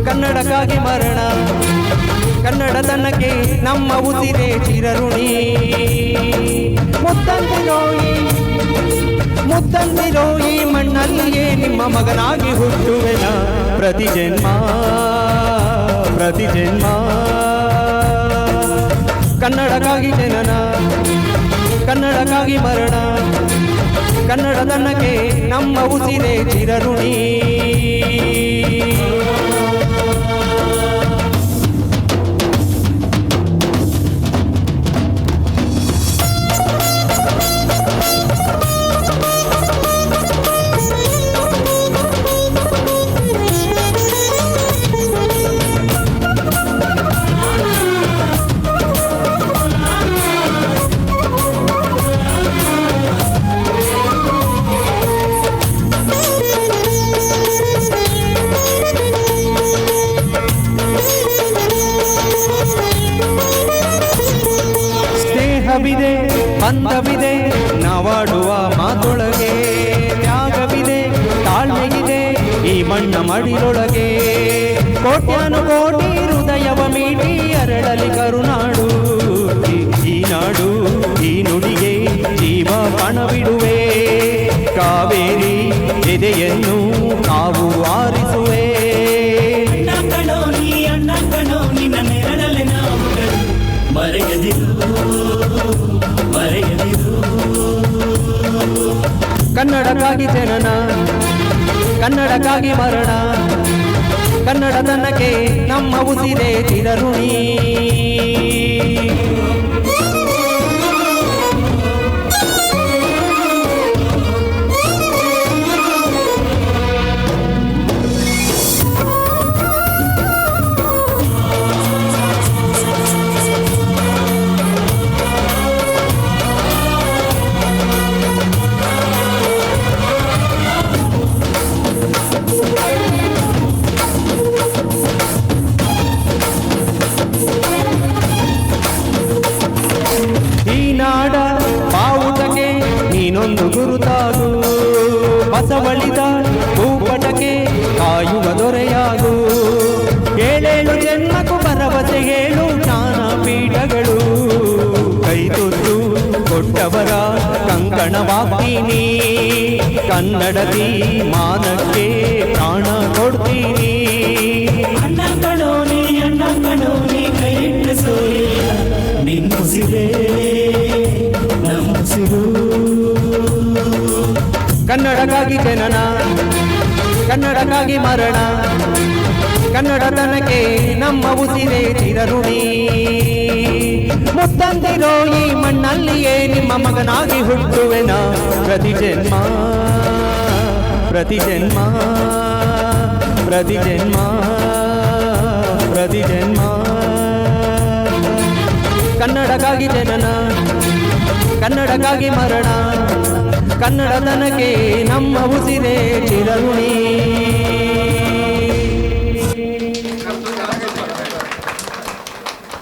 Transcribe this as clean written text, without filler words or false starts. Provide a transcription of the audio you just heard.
ಕನ್ನಡಕ್ಕಾಗಿ ಮರಣ, ಕನ್ನಡತನಕ್ಕೆ ನಮ್ಮ ಉಸಿರೇ ಚಿರಋಣಿ. ಮುತ್ತಂದಿರೋ ಈ ಮಣ್ಣಲ್ಲಿಯೇ ನಿಮ್ಮ ಮಗನಾಗಿ ಹುಟ್ಟುವೆನ. ಪ್ರತಿ ಜನ್ಮ ಪ್ರತಿ ಜನ್ಮ ಕನ್ನಡಕ್ಕಾಗಿ ಜನನ, ಕನ್ನಡಕ್ಕಾಗಿ ಮರಣ, ಕನ್ನಡತನಕ್ಕೆ ನಮ್ಮ ಉಸಿರೇ ಚಿರಋಣಿ. ಸ್ನೇಹವಿದೆ, ಬಂಧವಿದೆ, ನಾವಾಡುವ ಮಾತೊಳಗೆ. ತ್ಯಾಗವಿದೆ, ತಾಳ್ಮೆಗಿದೆ ಈ ಮಣ್ಣ ಮಡಿಲೊಳಗೆ. ಕೋಟ್ಯಾನುಕೋಟಿ ಹೃದಯವ ಮೀಟಿ ಅರಳಲಿ ಕರುನಾಡು. ಈ ನಾಡು ಈ ನುಡಿಗೆ ಜೀವ ಪಣವಿಡುವೆ. ಕಾವೇರಿ ಎದೆಯನ್ನು ಕಾವು ಆರಿಸುವೆ. ಕನ್ನಡಕ್ಕಾಗಿ ಜನನ, ಕನ್ನಡಕ್ಕಾಗಿ ಮರಣ, ಕನ್ನಡತನಕ್ಕೆ ನಮ್ಮ ಉಸಿರೇ ಚಿರಋಣಿ. ನಾಡ ಬಾವುಟಕ್ಕೆ ನೀನೊಂದು ಗುರುತಾಗು. ಬಸವಳಿದ ಭೂಪಟಕ್ಕೆ ಕಾಯುವ ದೊರೆಯಾಗು. ಏಳೇಳು ಜನ್ಮಕ್ಕೂ ಭರವಸೆ ಹೇಳು ಜ್ಞಾನಪೀಠಗಳು. ಕೈ ತುತ್ತು ಕೊಟ್ಟವರ ಕಂಕಣವಾಗ್ತೀನಿ. ಕನ್ನಡದಿ ಮಾನಕ್ಕೆ ಪ್ರಾಣ ಕೊಡ್ತೀನಿ. ಕೈ ನಿನ್ನುಸಿರೇ ನಮ್ಮುಸಿರು. ಕನ್ನಡಕ್ಕಾಗಿ ಜನನ, ಕನ್ನಡಕ್ಕಾಗಿ ಮರಣ, ಕನ್ನಡತನಕ್ಕೆ ನಮ್ಮ ಉಸಿರೇ ಚಿರಋಣಿ. ಮುತ್ತಂದಿರೋ ಈ ಮಣ್ಣಲ್ಲಿಯೇ ನಿಮ್ಮ ಮಗನಾಗಿ ಹುಟ್ಟುವೆನ. ಪ್ರತಿ ಜನ್ಮ ಪ್ರತಿ ಜನ್ಮ ಪ್ರತಿ ಜನ್ಮ ಪ್ರತಿ ಜನ್ಮ ಕನ್ನಡಕ್ಕಾಗಿ ಜನನ, ಕನ್ನಡಕ್ಕಾಗಿ ಮರಣ, ಕನ್ನಡತನಕ್ಕೆ ನಮ್ಮ ಉಸಿರೇ ಚಿರಋಣಿ.